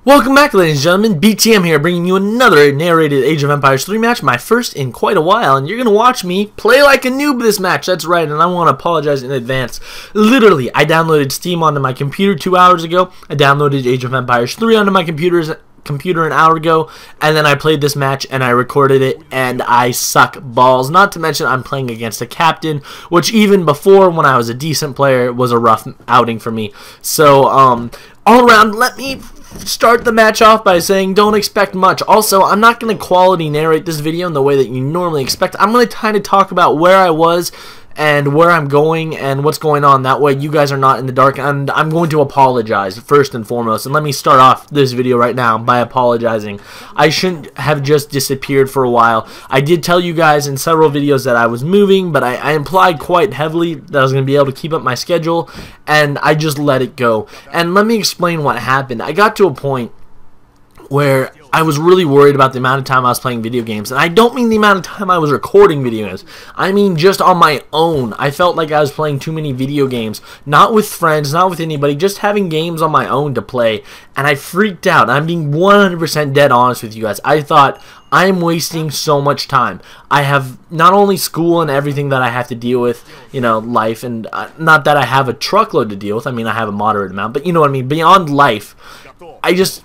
Welcome back, ladies and gentlemen. BTM here, bringing you another narrated Age of Empires 3 match, my first in quite a while, and you're going to watch me play like a noob this match. That's right, and I want to apologize in advance. Literally, I downloaded Steam onto my computer 2 hours ago. I downloaded Age of Empires 3 onto my computer an hour ago, and then I played this match and I recorded it, and I suck balls. Not to mention I'm playing against a captain, which even before, when I was a decent player, was a rough outing for me. So all around, let me start the match off by saying don't expect much. Also, I'm not going to quality narrate this video in the way that you normally expect. I'm going to kind of talk about where I was and where I'm going and what's going on. That way you guys are not in the dark, and I'm going to apologize first and foremost. And let me start off this video right now by apologizing. I shouldn't have just disappeared for a while. I did tell you guys in several videos that I was moving, but I implied quite heavily that I was going to be able to keep up my schedule, and I just let it go. And let me explain what happened. I got to a point where I was really worried about the amount of time I was playing video games. And I don't mean the amount of time I was recording video games. I mean just on my own. I felt like I was playing too many video games. Not with friends, not with anybody, just having games on my own to play. And I freaked out. I'm being 100% dead honest with you guys. I thought, I'm wasting so much time. I have not only school and everything that I have to deal with, you know, life, and not that I have a truckload to deal with. I mean, I have a moderate amount, but you know what I mean. Beyond life, I just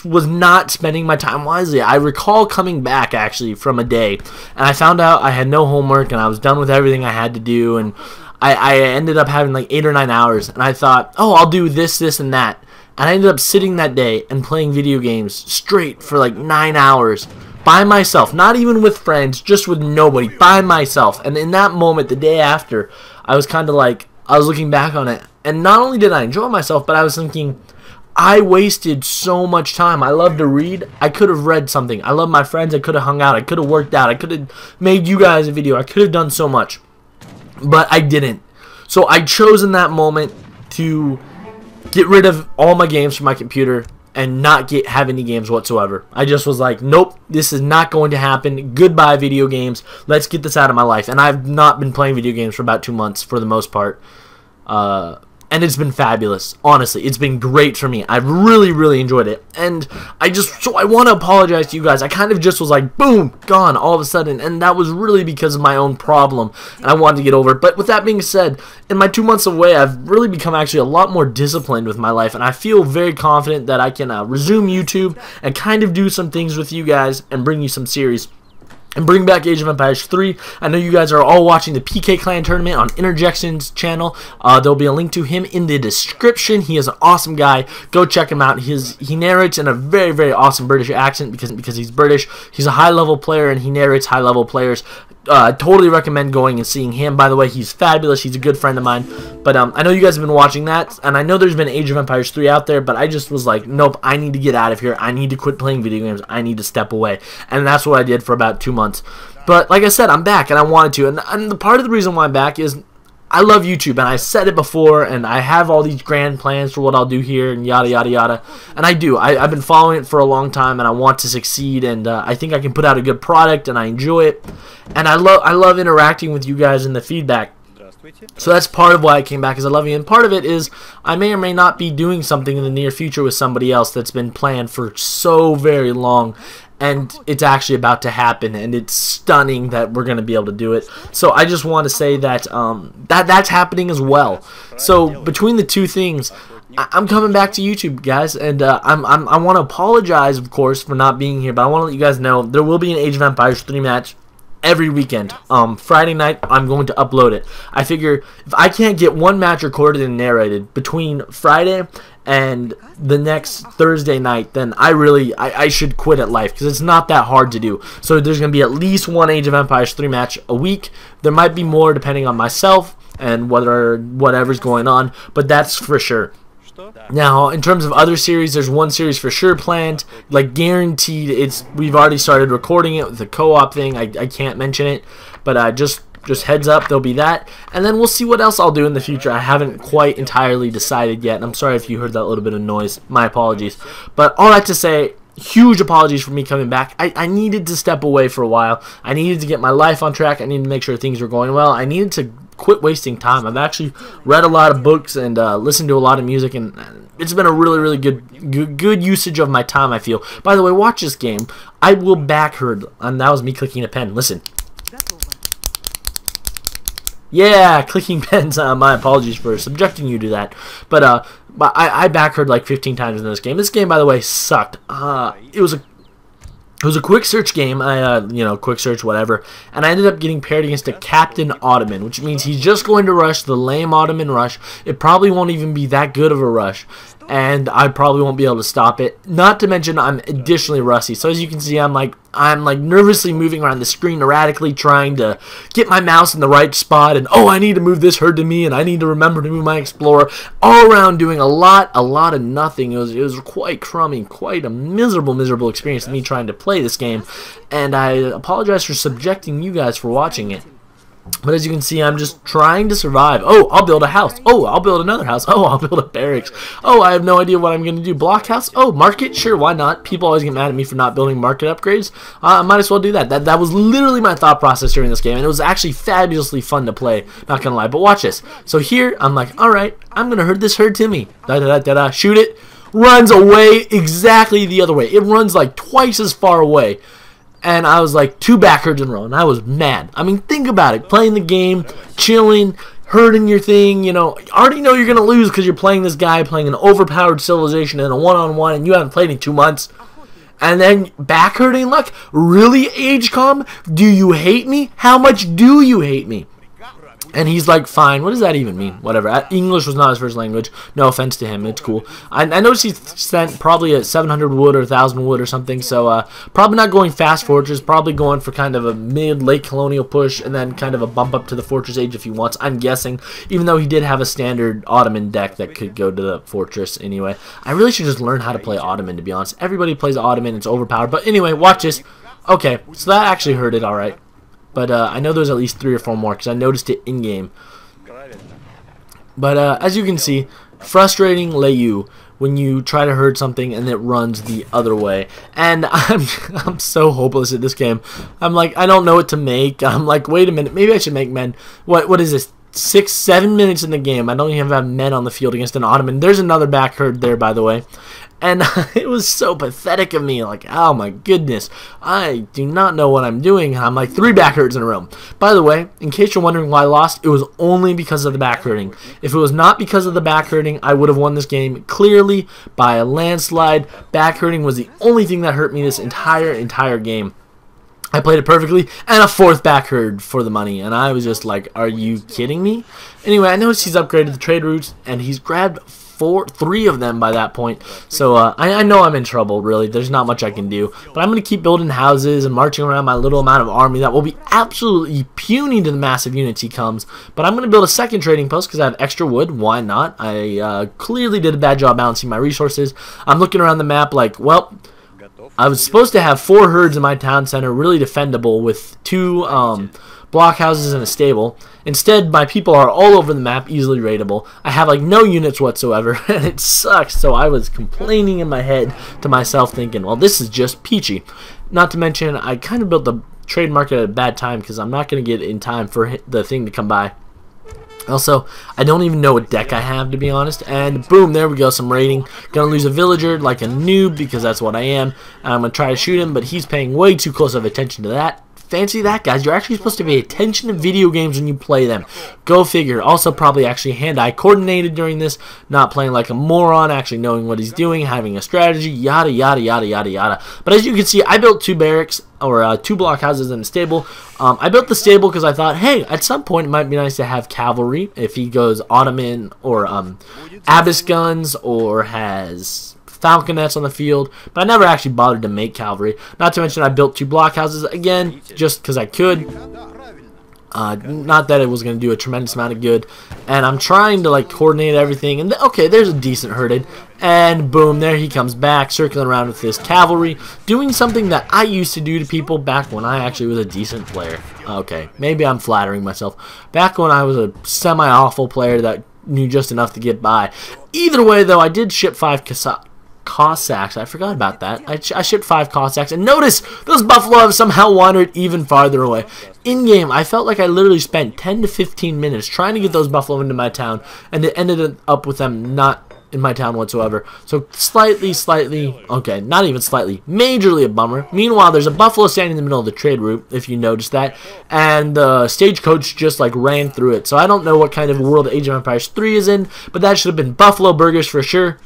was not spending my time wisely. I recall coming back actually from a day, and I found out I had no homework and I was done with everything I had to do, and I ended up having like 8 or 9 hours, and I thought, oh, I'll do this, this, and that. And I ended up sitting that day and playing video games straight for like 9 hours by myself, not even with friends, just with nobody, by myself. And in that moment, the day after, I was kind of like, I was looking back on it, and not only did I enjoy myself, but I was thinking, I wasted so much time. I love to read. I could have read something. I love my friends. I could have hung out. I could have worked out. I could have made you guys a video. I could have done so much. But I didn't. So I chose in that moment to get rid of all my games from my computer and not have any games whatsoever. I just was like, nope, this is not going to happen. Goodbye, video games. Let's get this out of my life. And I've not been playing video games for about 2 months for the most part. And it's been fabulous. Honestly, it's been great for me. I've really, really enjoyed it. And I want to apologize to you guys. I kind of just was like, boom, gone all of a sudden. And that was really because of my own problem. And I wanted to get over it. But with that being said, in my 2 months away, I've really become actually a lot more disciplined with my life. And I feel very confident that I can resume YouTube and kind of do some things with you guys and bring you some series. And bring back Age of Empires 3. I know you guys are all watching the PK Clan tournament on Interjection's channel. There'll be a link to him in the description. He is an awesome guy. Go check him out. He narrates in a very, very awesome British accent because he's British. He's a high-level player, and he narrates high-level players. Totally recommend going and seeing him. By the way, he's fabulous. He's a good friend of mine. But I know you guys have been watching that, and I know there's been Age of Empires 3 out there, but I just was like, nope, I need to get out of here. I need to quit playing video games. I need to step away. And that's what I did for about 2 months. But like I said, I'm back, and I wanted to. And the part of the reason why I'm back is I love YouTube, and I said it before, and I have all these grand plans for what I'll do here, and yada, yada, yada. And I do. I've been following it for a long time, and I want to succeed, and I think I can put out a good product, and I enjoy it. And I love interacting with you guys in the feedback. So that's part of why I came back, is I love you. And part of it is I may or may not be doing something in the near future with somebody else that's been planned for so very long. And it's actually about to happen, and it's stunning that we're going to be able to do it. So I just want to say that that's happening as well. So between the two things, I'm coming back to YouTube, guys, and I want to apologize, of course, for not being here, but I want to let you guys know there will be an Age of Empires 3 match every weekend. Friday night, I'm going to upload it. I figure if I can't get one match recorded and narrated between Friday and the next Thursday night, then I should quit at life, because it's not that hard to do. So there's going to be at least one Age of Empires 3 match a week. There might be more depending on myself and whatever's going on, but that's for sure. Now, in terms of other series, there's one series for sure planned, like guaranteed. We've already started recording it with the co-op thing. I can't mention it, but just heads up, there'll be that, and then we'll see what else I'll do in the future. I haven't quite entirely decided yet. I'm sorry if you heard that little bit of noise. My apologies. But all that to say, huge apologies for me coming back. I needed to step away for a while. I needed to get my life on track. I needed to make sure things were going well. I needed to quit wasting time. I've actually read a lot of books and listened to a lot of music, and it's been a really good usage of my time, I feel. By the way, watch this game. I will back herd, and that was me clicking a pen. Listen. Yeah, clicking pens. My apologies for subjecting you to that. But I back herd like 15 times in this game. This game, by the way, sucked. It was a quick search game. Quick search, whatever. And I ended up getting paired against a Captain Ottoman, which means he's just going to rush the lame Ottoman rush. It probably won't even be that good of a rush, and I probably won't be able to stop it. Not to mention, I'm additionally rusty. So as you can see, I'm like nervously moving around the screen erratically, trying to get my mouse in the right spot. And oh, I need to move this herd to me, and I need to remember to move my explorer. All around doing a lot of nothing. It was quite crummy, quite a miserable experience of me trying to play this game. And I apologize for subjecting you guys for watching it. But as you can see, I'm just trying to survive. Oh, I'll build a house. Oh, I'll build another house. Oh, I'll build a barracks. Oh, I have no idea what I'm going to do. Blockhouse? Oh, market? Sure, why not? People always get mad at me for not building market upgrades. I might as well do that. That was literally my thought process during this game, and it was actually fabulously fun to play. Not going to lie, but watch this. So here, I'm like, all right, I'm going to herd this herd to me. Da-da-da-da-da. Shoot it. Runs away exactly the other way. It runs like twice as far away. And I was like 2 back herds in a row, and I was mad. I mean, think about it. Playing the game, chilling, herding your thing, you already know you're going to lose because you're playing this guy, playing an overpowered civilization in a one-on-one, and you haven't played in 2 months. And then back herding luck? Really, Agecom? Do you hate me? How much do you hate me? And he's like, fine. What does that even mean? Whatever. English was not his first language. No offense to him. It's cool. I noticed he sent probably a 700 wood or 1,000 wood or something. So probably not going fast fortress. Probably going for kind of a mid-late colonial push and then kind of a bump up to the fortress age if he wants. I'm guessing. Even though he did have a standard Ottoman deck that could go to the fortress anyway. I really should just learn how to play Ottoman, to be honest. Everybody plays Ottoman. It's overpowered. But anyway, watch this. Okay, so that actually hurt it all right. But I know there's at least 3 or 4 more because I noticed it in-game. But as you can see, frustrating Layu when you try to herd something and it runs the other way. And I'm so hopeless at this game. I'm like, I don't know what to make. I'm like, wait a minute, maybe I should make men. What is this? 6-7 minutes in the game. I don't even have men on the field against an Ottoman. There's another back herd there, by the way. And it was so pathetic of me. Like, oh my goodness. I do not know what I'm doing. I'm like 3 back herds in a row. By the way, in case you're wondering why I lost, it was only because of the back herding. If it was not because of the back herding, I would have won this game clearly by a landslide. Back herding was the only thing that hurt me this entire game. I played it perfectly, and a 4th back herd for the money, and I was just like, are you kidding me? Anyway, I noticed he's upgraded the trade routes, and he's grabbed 3 of them by that point. So I know I'm in trouble, really. There's not much I can do. But I'm going to keep building houses and marching around my little amount of army that will be absolutely puny to the massive units he comes. But I'm going to build a 2nd trading post because I have extra wood. Why not? I clearly did a bad job balancing my resources. I'm looking around the map like, well, I was supposed to have 4 herds in my town center, really defendable, with 2 blockhouses and a stable. Instead, my people are all over the map, easily raidable. I have like no units whatsoever, and it sucks. So I was complaining in my head to myself, thinking, well, this is just peachy. Not to mention, I kind of built the trade market at a bad time because I'm not going to get in time for the thing to come by. Also, I don't even know what deck I have, to be honest. And boom, there we go, some raiding. Gonna lose a villager like a noob because that's what I am. I'm gonna try to shoot him, but he's paying way too close of attention to that. Fancy that, guys. You're actually supposed to pay attention to video games when you play them. Go figure. Also, probably actually hand-eye coordinated during this, not playing like a moron, actually knowing what he's doing, having a strategy, yada, yada, yada, yada, yada. But as you can see, I built 2 barracks, or 2 blockhouses and a stable. I built the stable because I thought, hey, at some point it might be nice to have cavalry if he goes Ottoman or Abyss guns or has falconets on the field, but I never actually bothered to make cavalry. Not to mention I built 2 blockhouses, again, just because I could. Not that it was going to do a tremendous amount of good. And I'm trying to like coordinate everything, and okay, there's a decent herded, and boom, there he comes back, circling around with this cavalry, doing something that I used to do to people back when I actually was a decent player. Okay, maybe I'm flattering myself. Back when I was a semi-awful player that knew just enough to get by. Either way, though, I did ship 5 Cossacks. I forgot about that. I shipped 5 Cossacks. And notice, those buffalo have somehow wandered even farther away. In-game, I felt like I literally spent 10 to 15 minutes trying to get those buffalo into my town, and it ended up with them not in my town whatsoever. So slightly, okay, not even slightly, majorly a bummer. Meanwhile, there's a buffalo standing in the middle of the trade route, if you noticed that, and the stagecoach just like ran through it. So I don't know what kind of world Age of Empires 3 is in, but that should have been buffalo burgers for sure.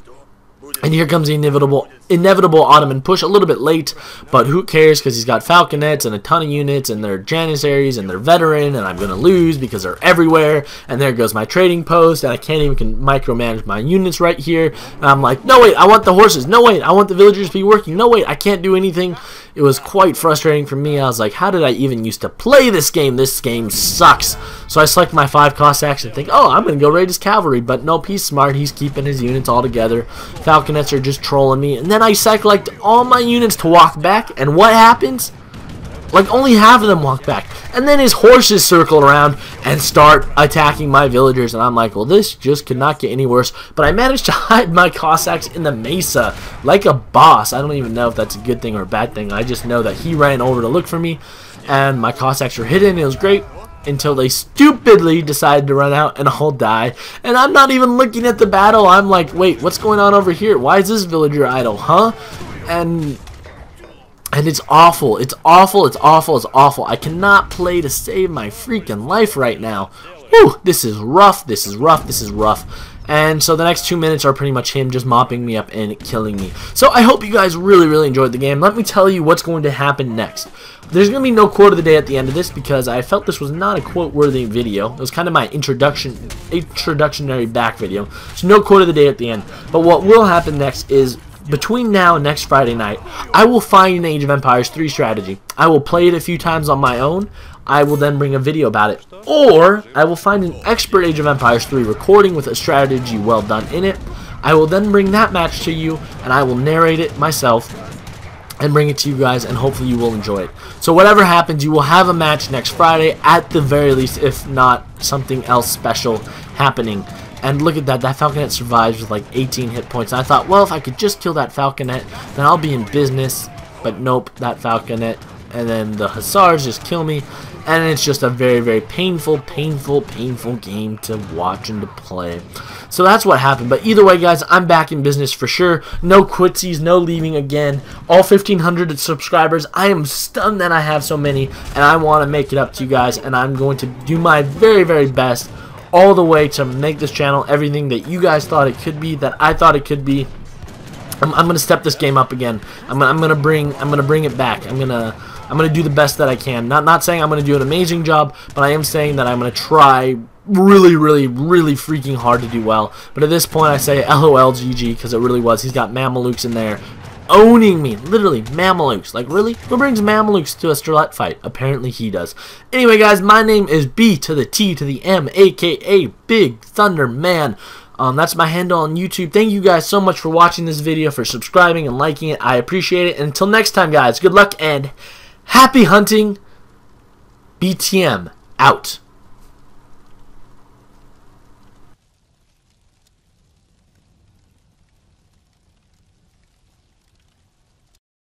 And here comes the inevitable Ottoman push, a little bit late, but who cares, because he's got falconets and a ton of units, and they're janissaries, and they're veteran, and I'm going to lose because they're everywhere, and there goes my trading post, and I can't even micromanage my units right here, and I'm like, no wait, I want the horses, no wait, I want the villagers to be working, no wait, I can't do anything. It was quite frustrating for me. I was like, how did I even used to play this game? This game sucks. So I select my 5 Cossacks and think, oh, I'm going to go raid his cavalry, but nope, he's smart, he's keeping his units all together. Falconets are just trolling me, and then I select all my units to walk back, and what happens? Like, only half of them walk back, and then his horses circle around and start attacking my villagers, and I'm like, well, this just could not get any worse. But I managed to hide my Cossacks in the mesa like a boss. I don't even know if that's a good thing or a bad thing. I just know that he ran over to look for me, and my Cossacks were hidden. It was great until they stupidly decided to run out and all die, and I'm not even looking at the battle. I'm like, wait, what's going on over here? Why is this villager idle, huh? And it's awful. It's awful. It's awful. It's awful. I cannot play to save my freaking life right now. Whew, this is rough. This is rough. This is rough. And so the next 2 minutes are pretty much him just mopping me up and killing me. So I hope you guys really enjoyed the game. Let me tell you what's going to happen next. There's going to be no quote of the day at the end of this because I felt this was not a quote-worthy video. It was kind of my introductionary back video. So no quote of the day at the end. But what will happen next is, between now and next Friday night, I will find an Age of Empires 3 strategy. I will play it a few times on my own. I will then bring a video about it. Or I will find an expert Age of Empires 3 recording with a strategy well done in it. I will then bring that match to you, and I will narrate it myself and bring it to you guys, and hopefully you will enjoy it. So whatever happens, you will have a match next Friday at the very least, if not something else special happening. And look at that, that falconet survives with like 18 hit points. And I thought, well, if I could just kill that falconet, then I'll be in business. But nope, that falconet, and then the hussars just kill me. And it's just a very painful game to watch and to play. So that's what happened. But either way, guys, I'm back in business for sure. No quitsies, no leaving again. All 1,500 subscribers. I am stunned that I have so many, and I want to make it up to you guys. And I'm going to do my very best all the way to make this channel everything that you guys thought it could be, that I thought it could be. I'm gonna step this game up again. I'm gonna bring it back. I'm gonna do the best that I can. Not saying I'm gonna do an amazing job, but I am saying that I'm gonna try really freaking hard to do well. But at this point, I say LOL GG, because it really was. He's got Mamelukes in there owning me, literally. Mamelukes, like, really? Who brings Mamelukes to a Strelette fight? Apparently he does. Anyway, guys, my name is B to the T to the M, aka BigTHunderMan. That's my handle on YouTube. Thank you guys so much for watching this video, for subscribing and liking it. I appreciate it. And until next time, guys, good luck and happy hunting. BTM out.